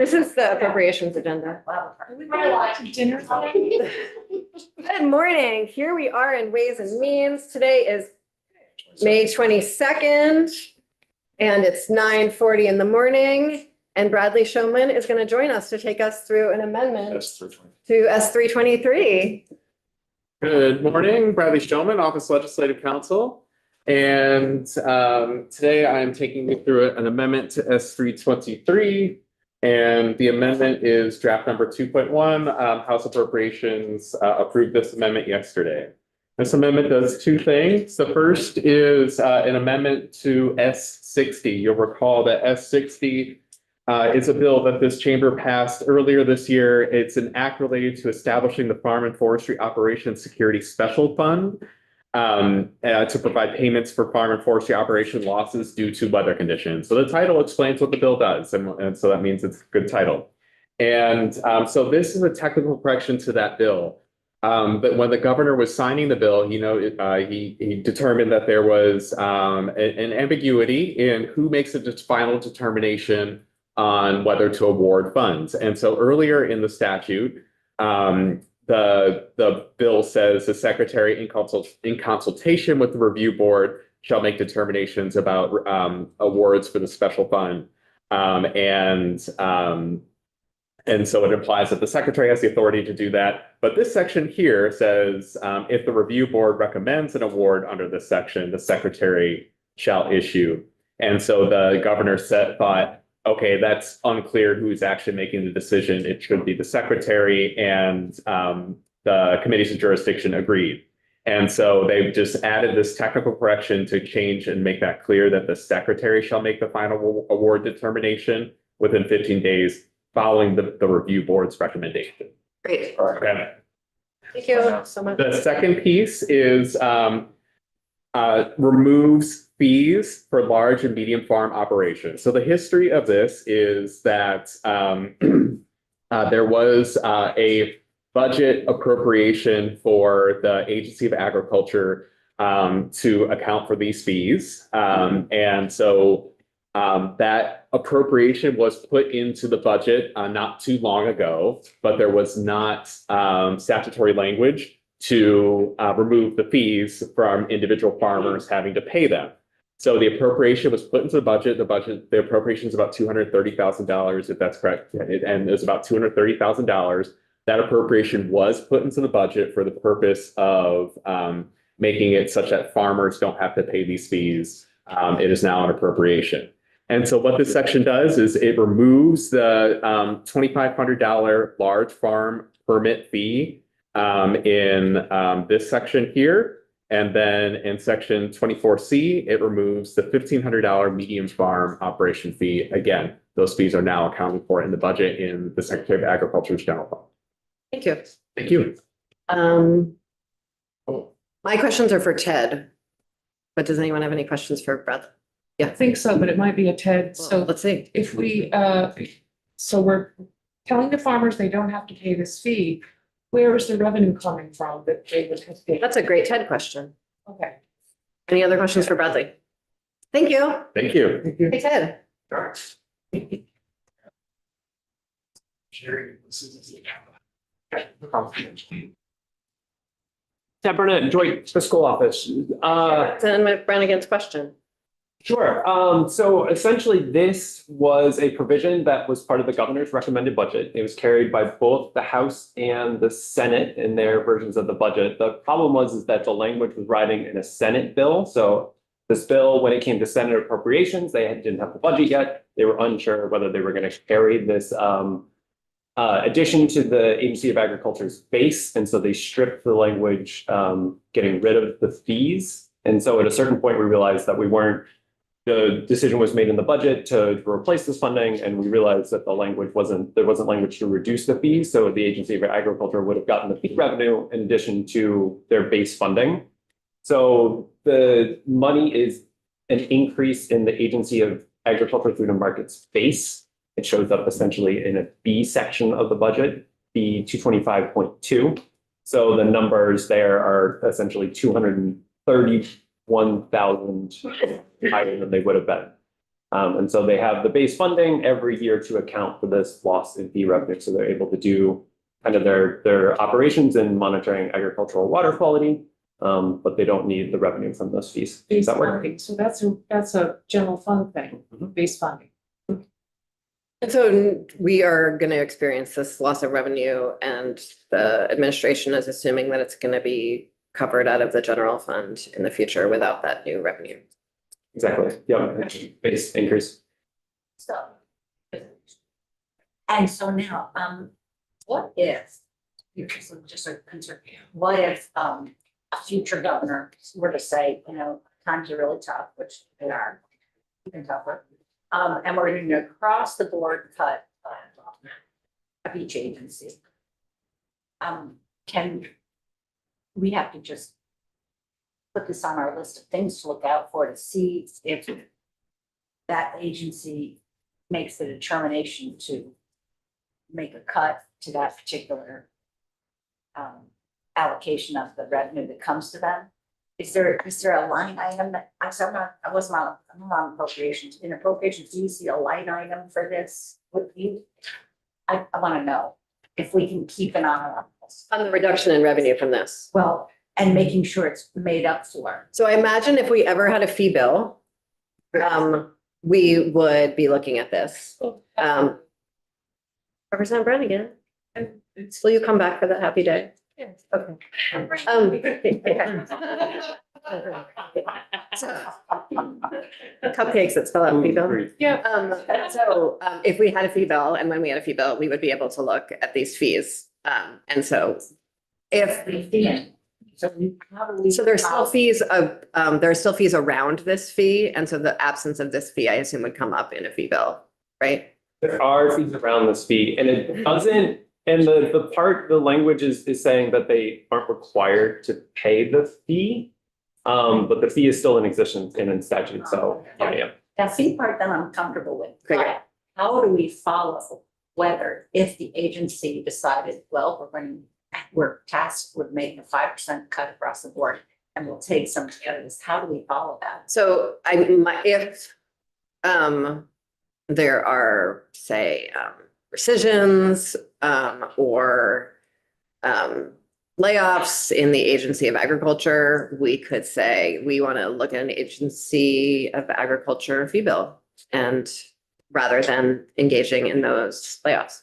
This is the appropriations agenda. Dinner. Good morning. Here we are in Ways and Means. Today is May 22nd, and it's 9:40 in the morning. And Bradley Showman is going to join us to take us through an amendment to S323. Good morning, Bradley Showman, Office Legislative Counsel. And today I'm taking you through an amendment to S323. And the amendment is draft number 2.1. House Appropriations approved this amendment yesterday. This amendment does two things. The first is an amendment to S60. You'll recall that S60 is a bill that this chamber passed earlier this year. It's an act related to establishing the Farm and Forestry Operations Security Special Fund to provide payments for farm and forestry operation losses due to weather conditions. So the title explains what the bill does, and so that means it's a good title. And so this is a technical correction to that bill. But when the governor was signing the bill, he determined that there was an ambiguity in who makes the final determination on whether to award funds. And so earlier in the statute, the bill says the secretary in consultation with the review board shall make determinations about awards for the special fund. And so it implies that the secretary has the authority to do that. But this section here says if the review board recommends an award under this section, the secretary shall issue. And so the governor thought, okay, that's unclear who's actually making the decision. It should be the secretary, and the committees of jurisdiction agreed. And so they've just added this technical correction to change and make that clear that the secretary shall make the final award determination within 15 days following the review board's recommendation. Great. Okay. Thank you so much. The second piece is removes fees for large and medium farm operations. So the history of this is that there was a budget appropriation for the Agency of Agriculture to account for these fees. And so that appropriation was put into the budget not too long ago, but there was not statutory language to remove the fees from individual farmers having to pay them. So the appropriation was put into the budget. The appropriation is about $230,000, if that's correct. And it's about $230,000. That appropriation was put into the budget for the purpose of making it such that farmers don't have to pay these fees. It is now an appropriation. And so what this section does is it removes the $2,500 large farm permit fee in this section here. And then in section 24C, it removes the $1,500 medium farm operation fee. Again, those fees are now accounted for in the budget in the Secretary of Agriculture's general fund. Thank you. Thank you. My questions are for Ted, but does anyone have any questions for Brad? I think so, but it might be a TED. Well, So let's see. if we, so we're telling the farmers they don't have to pay this fee, where is the revenue coming from that they would have to pay? That's a great Ted question. Okay. Any other questions for Bradley? Thank you. Thank you. Hey, Ted. Ted Burnett, Joint Fiscal Office. Then Brannigan's question. Sure. So essentially, this was a provision that was part of the governor's recommended budget. It was carried by both the House and the Senate in their versions of the budget. The problem was that the language was riding in a Senate bill. So this bill, when it came to Senate appropriations, they didn't have the budget yet. They were unsure whether they were going to carry this addition to the Agency of Agriculture's base. And so they stripped the language, getting rid of the fees. And so at a certain point, we realized that the decision was made in the budget to replace this funding, and we realized that there wasn't language to reduce the fees. So the Agency of Agriculture would have gotten the fee revenue in addition to their base funding. So the money is an increase in the Agency of Agriculture, Food and Markets base. It shows up essentially in a B section of the budget, B 225.2. So the numbers there are essentially 231,000 higher than they would have been. And so they have the base funding every year to account for this loss in fee revenue. So they're able to do kind of their operations in monitoring agricultural water quality. But they don't need the revenue from those fees. Does Base that work? funding, so that's a general fund thing, Mhm. base funding. And so we are going to experience this loss of revenue, and the administration is assuming that it's going to be covered out of the general fund in the future without that new revenue. Exactly. Yeah. Base increase. So. And so now, what if, just a concern, what if, a future governor were to say, you know, times are really tough, which they are, even tougher. And we're going to across the board cut of each agency. Can we have to just put this on our list of things to look out for to see if that agency makes the determination to make a cut to that particular allocation of the revenue that comes to them? Is there a line item that, I'm not on appropriations, in appropriations, do you see a line item for this with you? I wanna know if we can keep an eye on this. On the reduction in revenue from this. Well, and making sure it's made up for. So I imagine if we ever had a fee bill, we would be looking at this. Representative Brannigan, And it's. will you come back for the happy day? Yes. Okay. Cupcakes that spell out fee bill. Yeah, If we had a fee bill, and when we had a fee bill, we would be able to look at these fees. And so if, so there's still fees there are still fees around this fee. And so the absence of this fee, I assume, would come up in a fee bill, right? There are fees around this fee and it doesn't, and the language is saying that they aren't required to pay the fee. But the fee is still in existence in statute, so, yeah. That fee part that I'm comfortable with. Okay. But how do we follow whether if the agency decided, well, we're tasked with making a 5% cut across the board and we'll take some of this, how do we follow that? So if there are, say, rescissions or layoffs in the Agency of Agriculture, we could say, we want to look at an Agency of Agriculture fee bill, and rather than engaging in those layoffs.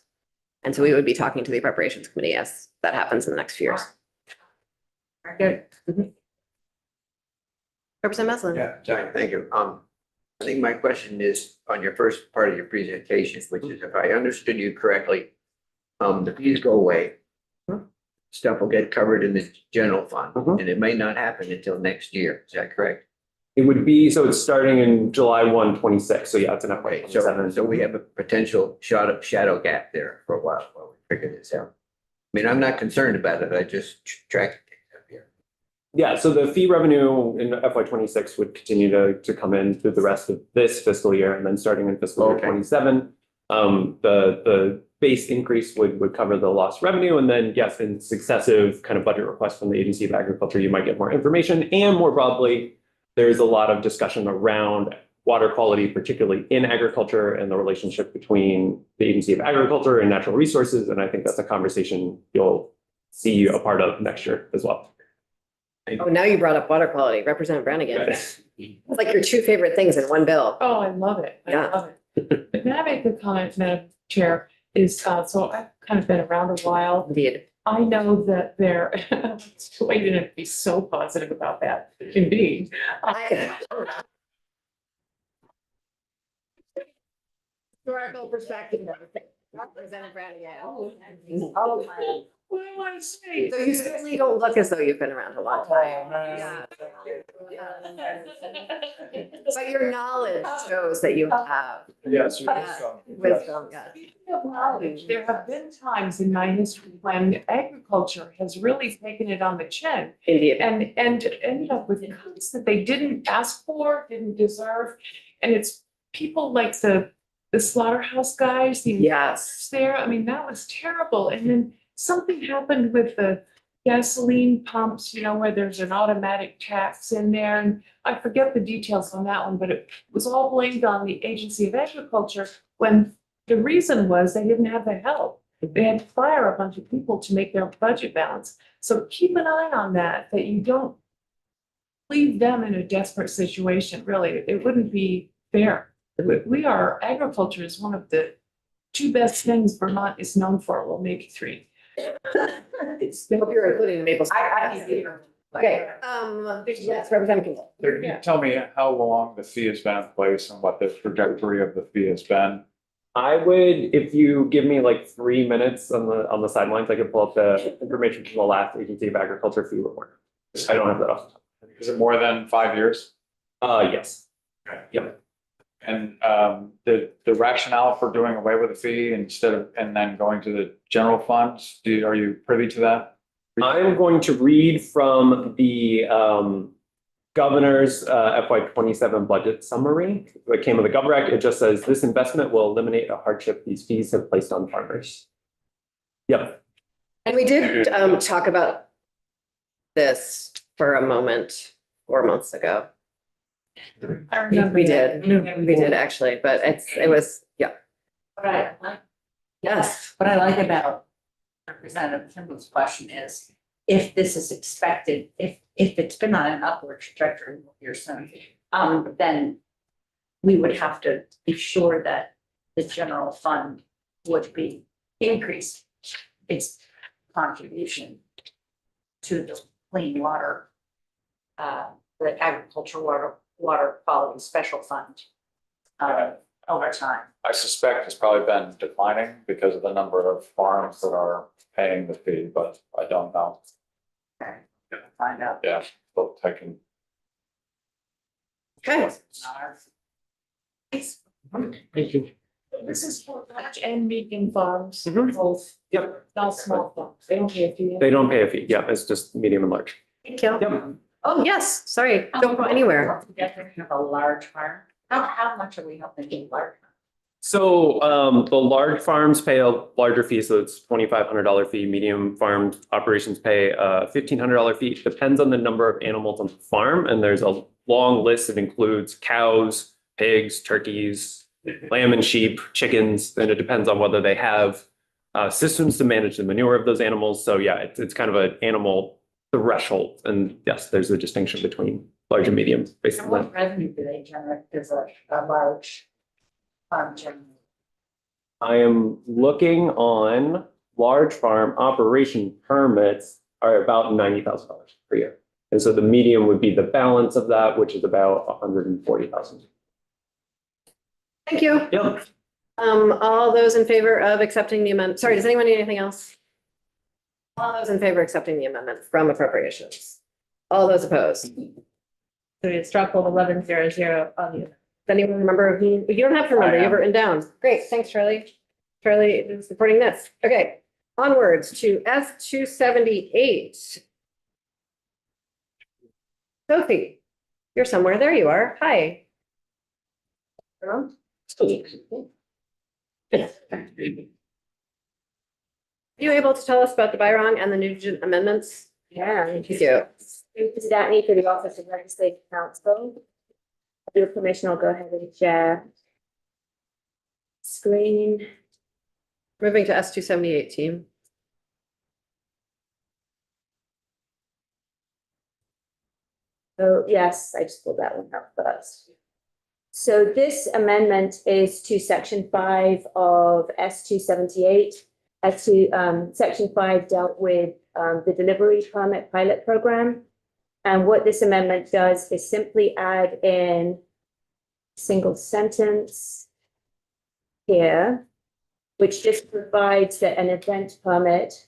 And so we would be talking to the Appropriations Committee as that happens in the next few years. Very good. Representative Meslin. Yeah, sorry, thank you. I think my question is on your first part of your presentation, which is if I understood you correctly, the fees go away. Stuff will get covered in the general fund, Mhm. and it may not happen until next year. Is that correct? It would be, so it's starting in July 1, 26, so yeah, it's an FY Right, so 27. we have a potential shadow gap there for a while we figure this out. I mean, I'm not concerned about it. I just track things up here. Yeah, so the fee revenue in FY 26 would continue to come in through the rest of this fiscal year, and then starting in fiscal year Okay. 27. The base increase would cover the lost revenue, and then yes, in successive kind of budget requests from the Agency of Agriculture, you might get more information, and more broadly, there's a lot of discussion around water quality, particularly in agriculture, and the relationship between the Agency of Agriculture and natural resources, and I think that's a conversation you'll see a part of next year as well. Oh, now you brought up water quality, Representative Brannigan. It's like your two favorite things in one bill. Oh, I love it. I Yeah. love it. May I make a comment, Madam Chair? So I've kind of been around a while. Indeed. I know that there, wait, you didn't be so positive about that, indeed. Historical perspective. Representative Brannigan. Oh, my. What do I want to say? So you certainly don't look as though you've been around a long time. Yeah. But your knowledge shows that you have Yes. wisdom, yeah. Speaking of knowledge, there have been times in my history when agriculture has really taken it on the chin Indeed. and ended up with cuts that they didn't ask for, didn't deserve. And it's people like the slaughterhouse guys, the Yes. there. I mean, that was terrible. And then something happened with the gasoline pumps, where there's an automatic tax in there. And I forget the details on that one, but it was all blamed on the Agency of Agriculture when the reason was they didn't have the help. They had to fire a bunch of people to make their budget balance. So keep an eye on that you don't leave them in a desperate situation, really. It wouldn't be fair. Agriculture is one of the two best things Vermont is known for. Well, maybe three. I hope you're including the maple. Okay, yes, Representative Kimball. Can you tell me how long the fee has been in place and what the trajectory of the fee has been? I would, if you give me like 3 minutes on the sidelines, I could pull up the information from the last Agency of Agriculture fee report. I don't have that off. Is it more than 5 years? Yes. Okay. Yep. And the rationale for doing away with the fee and then going to the general funds, are you privy to that? I'm going to read from the governor's FY 27 budget summary. What came with the Governor Act, it just says this investment will eliminate a hardship these fees have placed on farmers. Yep. And we did talk about this for a moment 4 months ago. I remember We that. did actually, but it was, yeah, yes. What I like about Representative Kimball's question is, if this is expected, if it's been on an upward trajectory, what you're saying, then we would have to be sure that the general fund would be increased its contribution to the clean water, the agricultural water quality special fund over time. I suspect it's probably been declining because of the number of farms that are paying the fee, but I don't know. Find out. Yeah, but I can. Okay. Thank you. This is for large and medium farms, Mhm. both. Yep. Not small farms. They don't pay a fee. They don't pay a fee. Yeah, it's just medium and large. Thank you. Yep. Oh, yes, sorry, don't go anywhere. Together, you have a large farm. How much are we helping the large? So the large farms pay a larger fee, so it's $2,500 fee. Medium farm operations pay a $1,500 fee. It depends on the number of animals on the farm, and there's a long list that includes cows, pigs, turkeys, lamb and sheep, chickens, and it depends on whether they have systems to manage the manure of those animals. So yeah, it's kind of an animal threshold, and yes, there's a distinction between large and medium based And on what that. revenue do they generate as a large farm generate? I am looking on large farm operation permits are about $90,000 per year. And so the medium would be the balance of that, which is about 140,000. Thank you. Yep. All those in favor of accepting the amendment, sorry, does anyone need anything else? All those in favor of accepting the amendment from appropriations? All those opposed? So we struck with 11-0-0 on the. Does anyone remember who, you don't have to remember, you have it written down. Great, thanks, Charlie. Charlie is supporting this. Okay, onwards to S 278. Sophie, you're somewhere. There you are. Hi. Are you able to tell us about the Byron and the Nugent amendments? Yeah. Thank you. Mrs. Datney for the Office of Legislative Counsel. With your permission, I'll go ahead and share screen. Moving to S 278, team. So yes, I just pulled that one up first. So this amendment is to section 5 of S 278. Section 5 dealt with the delivery permit pilot program. And what this amendment does is simply add in a single sentence here, which just provides that an event permit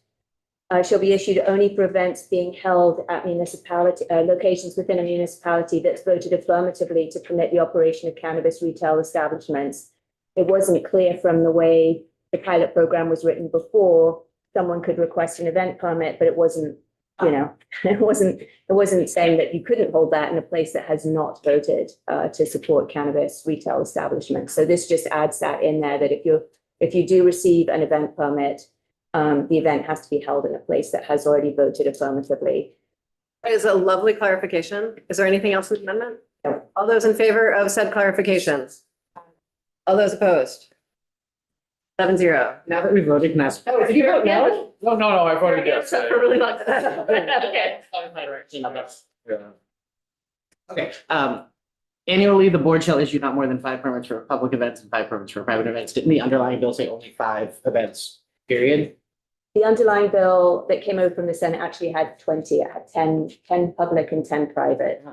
shall be issued only for events being held at municipality, locations within a municipality that's voted affirmatively to permit the operation of cannabis retail establishments. It wasn't clear from the way the pilot program was written before. Someone could request an event permit, but it wasn't, it wasn't saying that you couldn't hold that in a place that has not voted to support cannabis retail establishments. So this just adds that in there, that if you do receive an event permit, the event has to be held in a place that has already voted affirmatively. That is a lovely clarification. Is there anything else in the amendment? No. All those in favor of said clarifications? All those opposed? 7-0. Now that we voted, can I ask? Oh, did you vote no? No, I voted yes. I really like that. Okay. Okay, annually, the board shall issue not more than 5 permits for public events and 5 permits for private events. Didn't the underlying bill say only 5 events, period? The underlying bill that came over from the Senate actually had 20, it had 10 public and 10 private.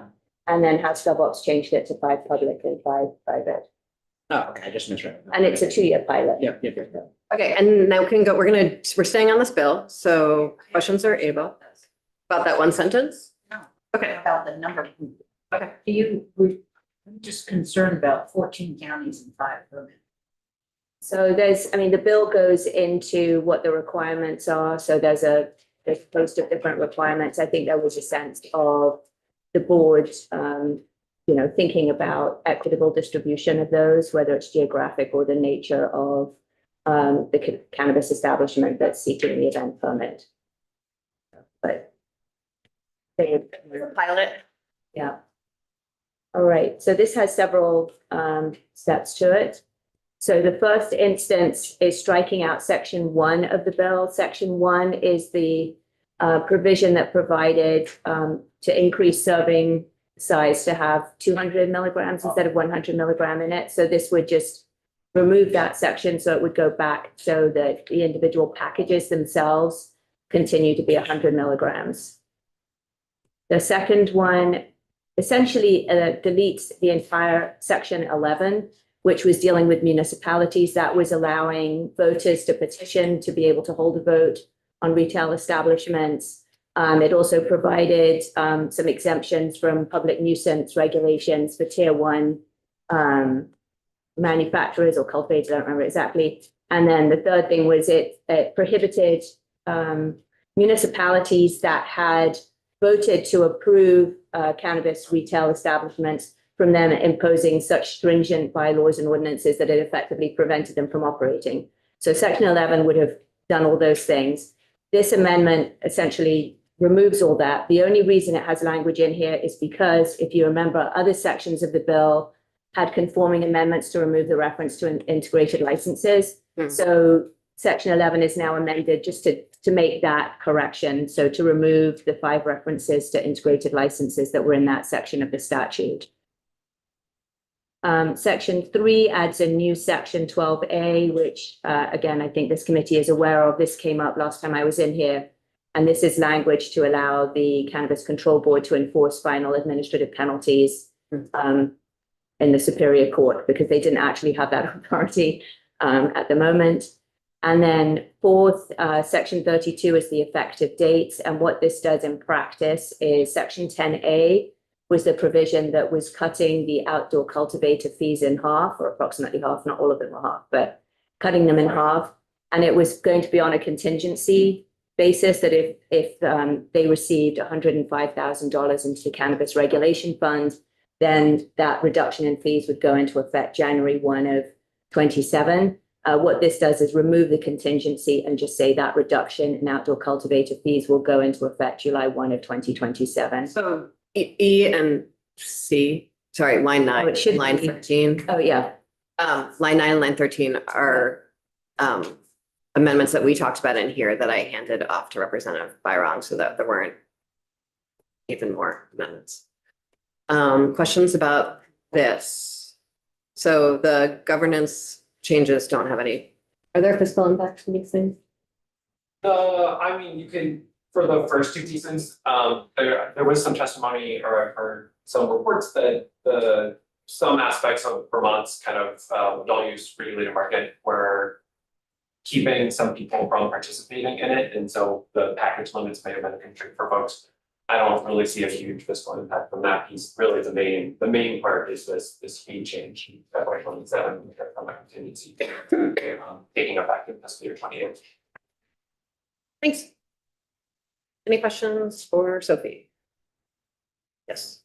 And then House GovOps changed it to 5 public and 5 private. Oh, okay, I just misread. And it's a 2-year pilot. Yep. Okay, and now we can go, we're staying on this bill, so questions are able about that one sentence? No. Okay, About the number. okay. I'm just concerned about 14 counties and 5 permits. So the bill goes into what the requirements are. So there's a host of different requirements. I think there was a sense of the board, thinking about equitable distribution of those, whether it's geographic or the nature of the cannabis establishment that's seeking the event permit. But Pilot. yeah. All right, so this has several steps to it. So the first instance is striking out section 1 of the bill. Section 1 is the provision that provided to increase serving size to have 200 milligrams instead of 100 milligram in it. So this would just remove that section, so it would go back so that the individual packages themselves continue to be 100 milligrams. The second one essentially deletes the entire section 11, which was dealing with municipalities. That was allowing voters to petition to be able to hold a vote on retail establishments. It also provided some exemptions from public nuisance regulations for tier 1 manufacturers or cultivators, I don't remember exactly. And then the third thing was it prohibited municipalities that had voted to approve cannabis retail establishments from them imposing such stringent bylaws and ordinances that it effectively prevented them from operating. So section 11 would have done all those things. This amendment essentially removes all that. The only reason it has language in here is because, if you remember, other sections of the bill had conforming amendments to remove the reference to integrated licenses. So section 11 is now amended just to make that correction. So to remove the 5 references to integrated licenses that were in that section of the statute. Section 3 adds a new section 12A, which again, I think this committee is aware of. This came up last time I was in here. And this is language to allow the Cannabis Control Board to enforce final administrative penalties in the Superior Court, because they didn't actually have that authority at the moment. And then fourth, section 32 is the effective date. And what this does in practice is section 10A was the provision that was cutting the outdoor cultivator fees in half, or approximately half, not all of them were half, but cutting them in half. And it was going to be on a contingency basis that if they received $105,000 into the Cannabis Regulation Fund, then that reduction in fees would go into effect January 1 of 27. What this does is remove the contingency and just say that reduction in outdoor cultivator fees will go into effect July 1 of 2027. So E and C, sorry, line 9, Oh, it should line be. 13. Oh, yeah. Line 9 and line 13 are amendments that we talked about in here that I handed off to Representative Byron so that there weren't even more amendments. Questions about this? So the governance changes don't have any. Are there fiscal impacts from these things? You can, for the first 2 pieces, there was some testimony or some reports that some aspects of Vermont's kind of adult use regulated market were keeping some people from participating in it, and so the package limits may have been a constraint for folks. I don't really see a huge fiscal impact from that piece. Really, the main part is this fee change in FY 27 from a contingency taking effect in fiscal year 28. Thanks. Any questions for Sophie? Yes.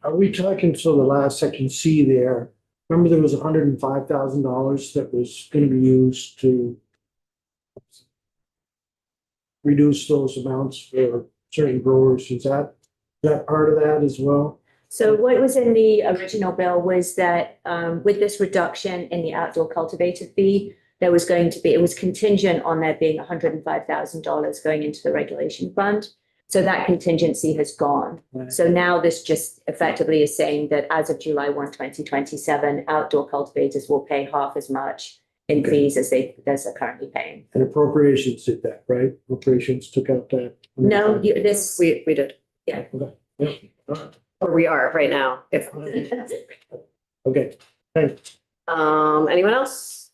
Are we talking, so the last section C there, remember there was $105,000 that was gonna be used to reduce those amounts for certain growers. Is that part of that as well? So what was in the original bill was that with this reduction in the outdoor cultivator fee, there was going to be, it was contingent on there being $105,000 going into the regulation fund. So that contingency has gone. Right. So now this just effectively is saying that as of July 1, 2027, outdoor cultivators will pay half as much in fees as they're currently paying. And appropriations did that, right? Appropriations took out that. No, we did, yeah. Okay. Yeah. or we are right now, if, Okay, thanks. anyone else?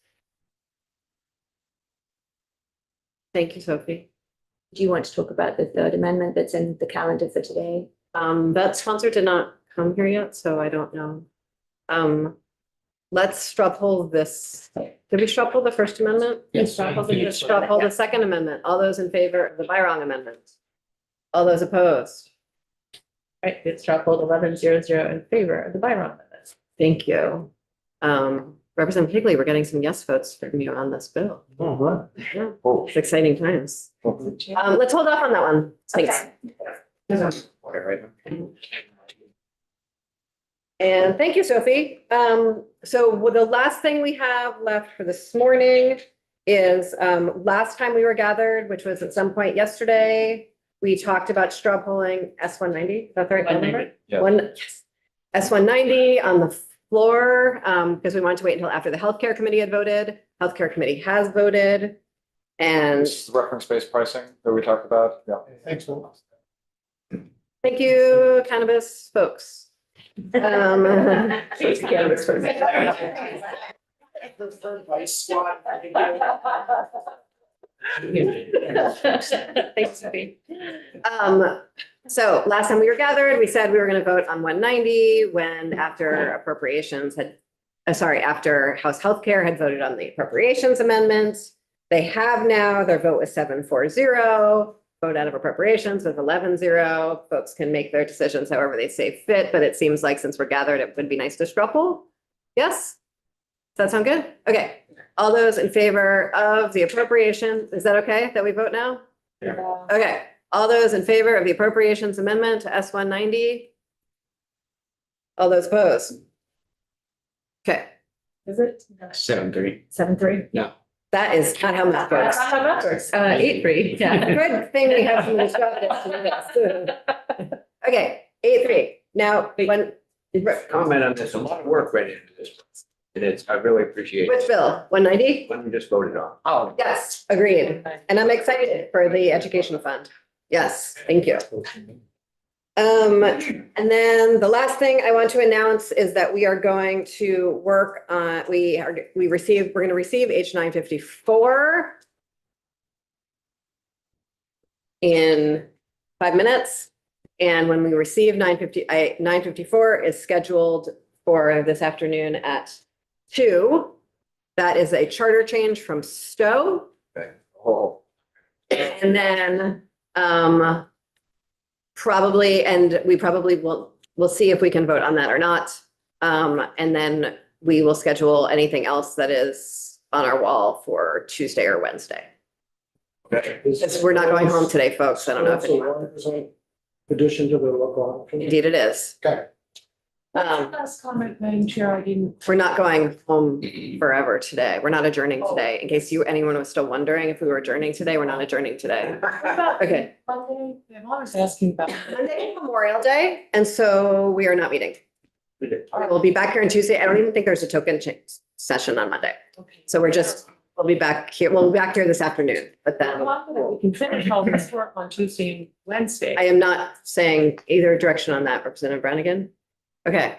Thank you, Sophie. Do you want to talk about the third amendment that's in the calendar for today? That sponsor did not come here yet, so I don't know. Let's straw poll this. Did we straw poll the First Amendment? Yes. Straw poll the Second Amendment. All those in favor of the Byron Amendment? All those opposed? Right, it's straw polled 11-0-0 in favor of the Byron Amendment. Thank you. Representative Higley, we're getting some yes votes from you on this bill. Oh, right. Yeah, it's exciting times. Let's hold off on that one. Thanks. And thank you, Sophie. So the last thing we have left for this morning is, last time we were gathered, which was at some point yesterday, we talked about straw polling S-190. Is that the right number? Yeah. Yes. S-190 on the floor, because we wanted to wait until after the healthcare committee had voted. Healthcare committee has voted. And This is reference-based pricing that we talked about, yeah. Thanks, Will. thank you, cannabis folks. Thanks, Sophie. So last time we were gathered, we said we were going to vote on 190 when after appropriations had, after House Healthcare had voted on the appropriations amendments. They have now, their vote was 7-4-0, vote out of appropriations was 11-0. Folks can make their decisions however they see fit, but it seems like since we're gathered, it would be nice to straw poll. Yes? Does that sound good? Okay. All those in favor of the appropriation, is that okay that we vote now? Yeah. Okay. All those in favor of the appropriations amendment to S-190? All those opposed? Okay. Is it? 7-3. 7-3? That is not how math works. How that works. 8-3. Yeah. Good thing we have some instructors to do this. Okay, 8-3. Now, when, Comment on this, a lot of work went into this. And I really appreciate which bill? 190? what we just voted on. Oh, Yes, agreed. And I'm excited for the education fund. Yes, thank you. And then the last thing I want to announce is that we are going to work on, we're going to receive H954 in 5 minutes. And when we receive 954 is scheduled for this afternoon at 2. That is a charter change from Stowe. Okay. Oh, And then probably, and we probably we'll see if we can vote on that or not. And then we will schedule anything else that is on our wall for Tuesday or Wednesday. okay. Because we're not going home today, folks. I don't know if anyone, 1% addition to the local option. indeed it is. Okay. Last comment, Madam Chair, I didn't. We're not going home forever today. We're not adjourning today. In case anyone was still wondering if we were adjourning today, we're not adjourning today. Okay. Monday, I'm always asking about. Monday is Memorial Day, and so we are not meeting. We'll be back here on Tuesday. I don't even think there's a token session on Monday. Okay. So we'll be back here. We'll be back here this afternoon, but then We can finish all this work on Tuesday and Wednesday. I am not saying either direction on that, Representative Brannigan. Okay,